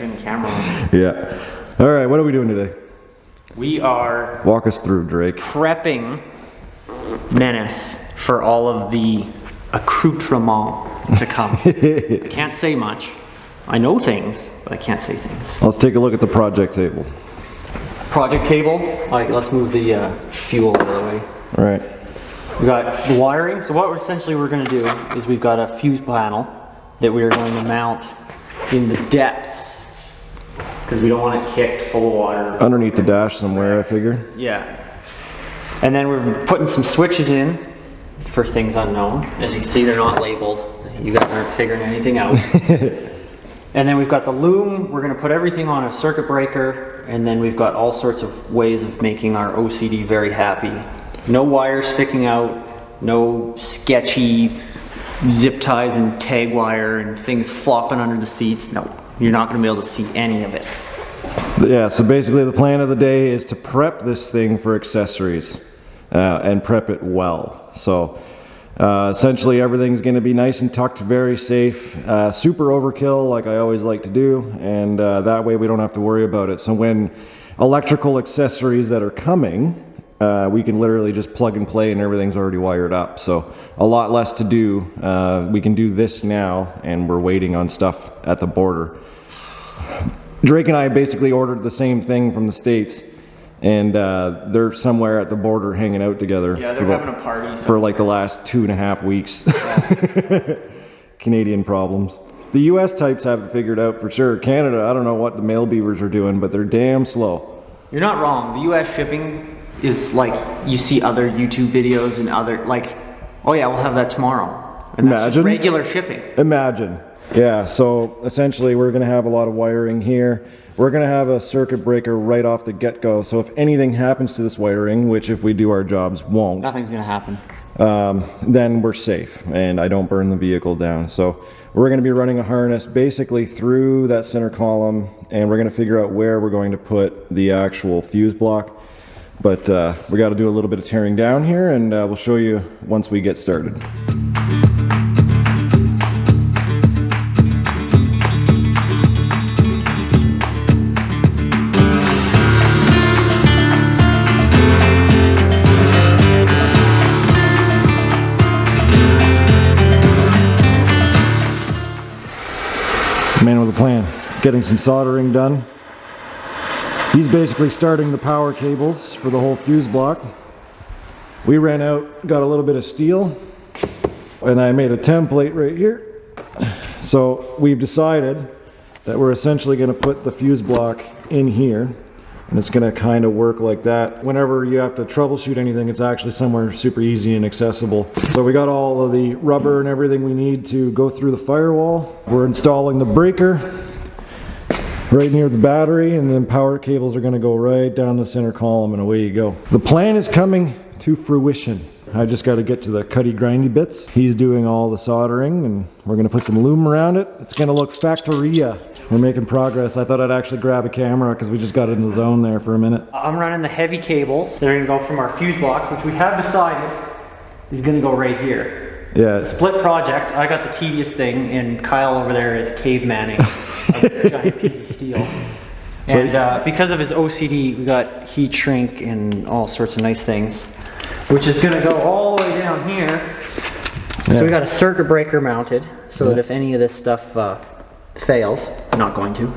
turn the camera on. Yeah. All right, what are we doing today? We are Walk us through, Drake. prepping Menace for all of the accoutrement to come. I can't say much. I know things, but I can't say things. Let's take a look at the project table. Project table. All right, let's move the fuel out of the way. All right. We got the wiring. So what we're going to do is we've got a fuse panel that we are going to mount in the depths because we don't want it kicked full of water. Underneath the dash somewhere, I figure. Yeah. And then we're putting some switches in for things unknown. As you can see, they're not labeled. You guys aren't figuring anything out. And then we've got the loom. We're going to put everything on a circuit breaker. And then we've got all sorts of ways of making our OCD very happy. No wires sticking out. No sketchy zip ties and tag wire and things flopping under the seats. No, you're not going to be able to see any of it. Yeah, so basically the plan of the day is to prep this thing for accessories and prep it well. So essentially everything's going to be nice and tucked, very safe, super overkill like I always like to do, and that way we don't have to worry about it. So when electrical accessories that are coming, we can literally just plug and play and everything's already wired up. So a lot less to do. We can do this now and we're waiting on stuff at the border. Drake and I basically ordered the same thing from the States, and they're somewhere at the border hanging out together. Yeah, they're having a party for like the last 2.5 weeks. Yeah. Canadian problems. The US types have it figured out for sure. Canada, I don't know what the male beavers are doing, but they're damn slow. You're not wrong. The US shipping is like, you see other YouTube videos and other, like, oh yeah, we'll have that tomorrow. And that's just regular shipping. Imagine. Yeah, so essentially we're going to have a lot of wiring here. We're going to have a circuit breaker right off the get-go. So if anything happens to this wiring, which if we do our jobs won't. Nothing's going to happen. Then we're safe and I don't burn the vehicle down. So we're going to be running a harness basically through that center column, and we're going to figure out where we're going to put the actual fuse block. But we got to do a little bit of tearing down here, and we'll show you once we get started. Man with a plan, getting some soldering done. He's basically starting the power cables for the whole fuse block. We ran out, got a little bit of steel, and I made a template right here. So we've decided that we're essentially going to put the fuse block in here, and it's going to kind of work like that. Whenever you have to troubleshoot anything, it's actually somewhere super easy and accessible. So we got all of the rubber and everything we need to go through the firewall. We're installing the breaker right near the battery, and then power cables are going to go right down the center column, and away you go. The plan is coming to fruition. I just got to get to the cutty grindy bits. He's doing all the soldering, and we're going to put some loom around it. It's going to look factoria. We're making progress. I thought I'd actually grab a camera because we just got in the zone there for a minute. I'm running the heavy cables. They're going to go from our fuse blocks, which we have decided is going to go right here. Yeah. Split project. I got the tedious thing, and Kyle over there is cavemanning a giant piece of steel. And because of his OCD, we got heat shrink and all sorts of nice things, which is going to go all the way down here. Yeah. So we got a circuit breaker mounted so that if any of this stuff fails, not going to.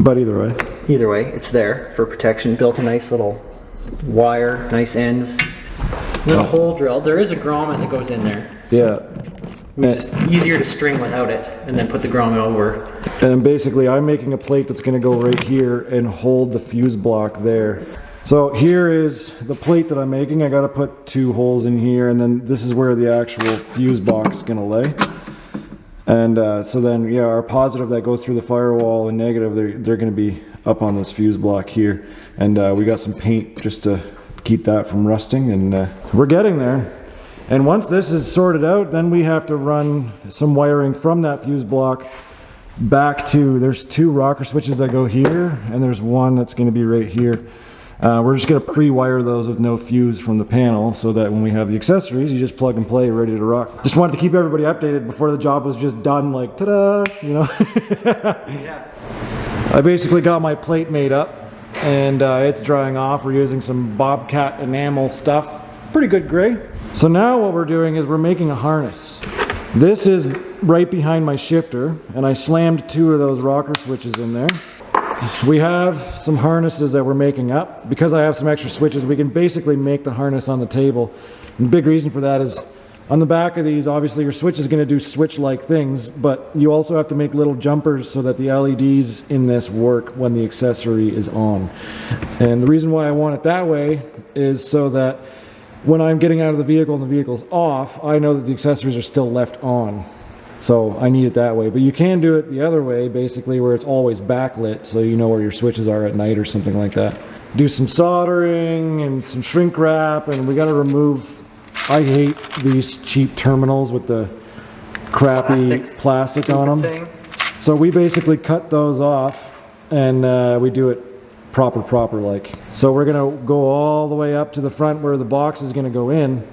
But either way. Either way, it's there for protection. Built a nice little wire, nice ends. Little hole drilled. There is a grommet that goes in there. Yeah. Which is easier to string without it, and then put the grommet over. And basically I'm making a plate that's going to go right here and hold the fuse block there. So here is the plate that I'm making. I got to put 2 holes in here, and then this is where the actual fuse box is going to lay. And so then, yeah, our positive that goes through the firewall and negative, they're going to be up on this fuse block here. And we got some paint just to keep that from rusting, and we're getting there. And once this is sorted out, then we have to run some wiring from that fuse block back to, there's 2 rocker switches that go here, and there's one that's going to be right here. We're just going to pre-wire those with no fuse from the panel, so that when we have the accessories, you just plug and play, ready to rock. Just wanted to keep everybody updated before the job was just done, like, ta-da, you know? Yeah. I basically got my plate made up and it's drying off. We're using some Bobcat enamel stuff. Pretty good gray. So now what we're doing is we're making a harness. This is right behind my shifter, and I slammed 2 of those rocker switches in there. We have some harnesses that we're making up. Because I have some extra switches, we can basically make the harness on the table. And the big reason for that is on the back of these, obviously your switch is going to do switch-like things, but you also have to make little jumpers so that the LEDs in this work when the accessory is on. And the reason why I want it that way is so that when I'm getting out of the vehicle and the vehicle's off, I know that the accessories are still left on. So I need it that way. But you can do it the other way, basically, where it's always backlit, so you know where your switches are at night or something like that. Do some soldering and some shrink wrap, and we got to remove... I hate these cheap terminals with the crappy plastic on them. Thing. So we basically cut those off, and we do it proper like. So we're gonna go all the way up to the front where the box is gonna go in,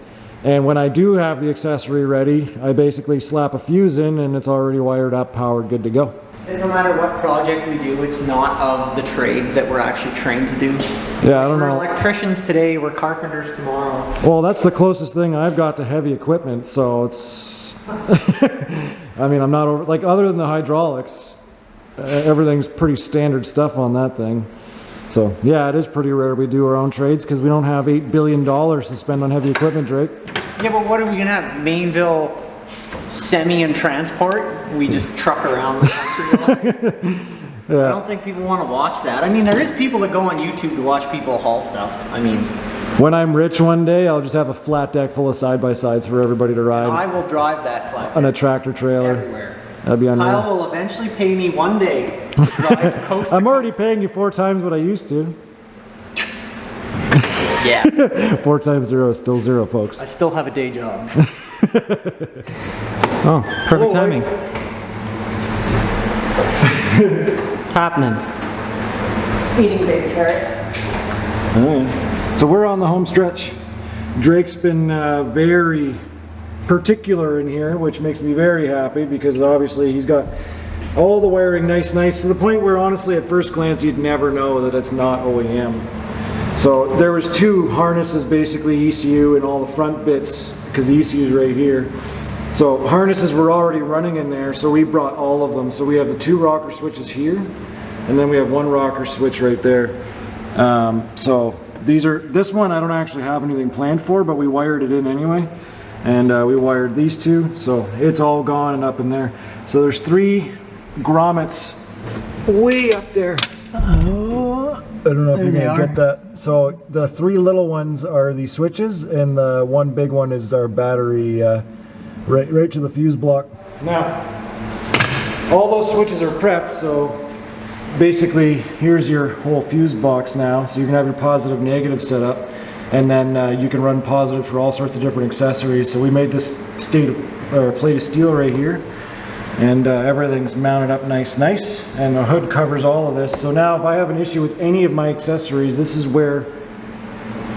and when I do have the accessory ready, I basically slap a fuse in and it's already wired up, powered, good to go. And no matter what project we do, it's not of the trade that we're actually trained to do. Yeah, I don't know. We're electricians today, we're carpenters tomorrow. Well, that's the closest thing I've got to heavy equipment, so it's... I mean, I'm not over... Like, other than the hydraulics, everything's pretty standard stuff on that thing. So, yeah, it is pretty rare we do our own trades because we don't have $8 billion to spend on heavy equipment, Drake. Yeah, but what are we going to have? Mainville semi and transport? We just truck around the country a lot? Yeah. I don't think people want to watch that. I mean, there is people that go on YouTube to watch people haul stuff. I mean... When I'm rich one day, I'll just have a flat deck full of side-by-sides for everybody to ride. I will drive that flat deck. On a tractor trailer. Everywhere. That'd be unreal. Kyle will eventually pay me one day to drive coast to I'm already coast. paying you 4 times what I used to. Yeah. 4 times 0 is still 0, folks. I still have a day job. Oh, perfect timing. What's happening? Eating baby carrot. Alright. So we're on the home stretch. Drake's been very particular in here, which makes me very happy because obviously he's got all the wiring nice to the point where honestly at first glance you'd never know that it's not OEM. So there was 2 harnesses, basically ECU and all the front bits because the ECU is right here. So harnesses were already running in there, so we brought all of them. So we have the 2 rocker switches here, and then we have 1 rocker switch right there. So this one I don't actually have anything planned for, but we wired it in anyway. And we wired these 2, so it's all gone and up in there. So there's 3 grommets way up there. I don't know if you're gonna get that. So the 3 little ones are the switches, and the 1 big one is our battery right to the fuse block. Now, all those switches are prepped, so basically here's your whole fuse box now. So you can have your positive, negative set up. And then you can run positive for all sorts of different accessories. So we made this plate of steel right here, and everything's mounted up nice, and the hood covers all of this. So now if I have an issue with any of my accessories, this is where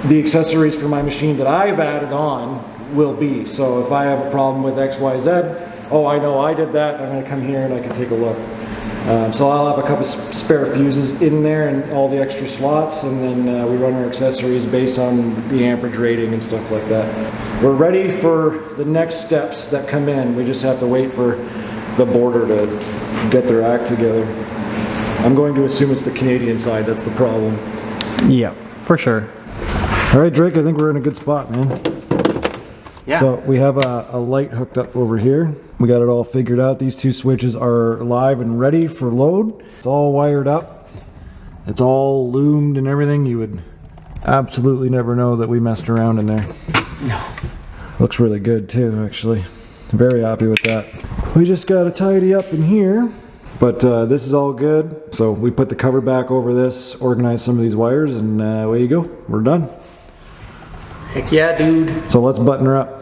the accessories for my machine that I've added on will be. So if I have a problem with X, Y, Z, oh, I know I did that, I'm gonna come here and I can take a look. So I'll have a couple spare fuses in there and all the extra slots, and then we run our accessories based on the amperage rating and stuff like that. We're ready for the next steps that come in. We just have to wait for the border to get their act together. I'm going to assume it's the Canadian side that's the problem. Yeah, for sure. All right, Drake, I think we're in a good spot, man. Yeah. So we have a light hooked up over here. We got it all figured out. These 2 switches are live and ready for load. It's all wired up. It's all loomed and everything. You would absolutely never know that we messed around in there. No. Looks really good too, actually. Very happy with that. We just got to tidy up in here, but this is all good. So we put the cover back over this, organize some of these wires, and away you go. We're done. Heck yeah, dude. So let's button her up.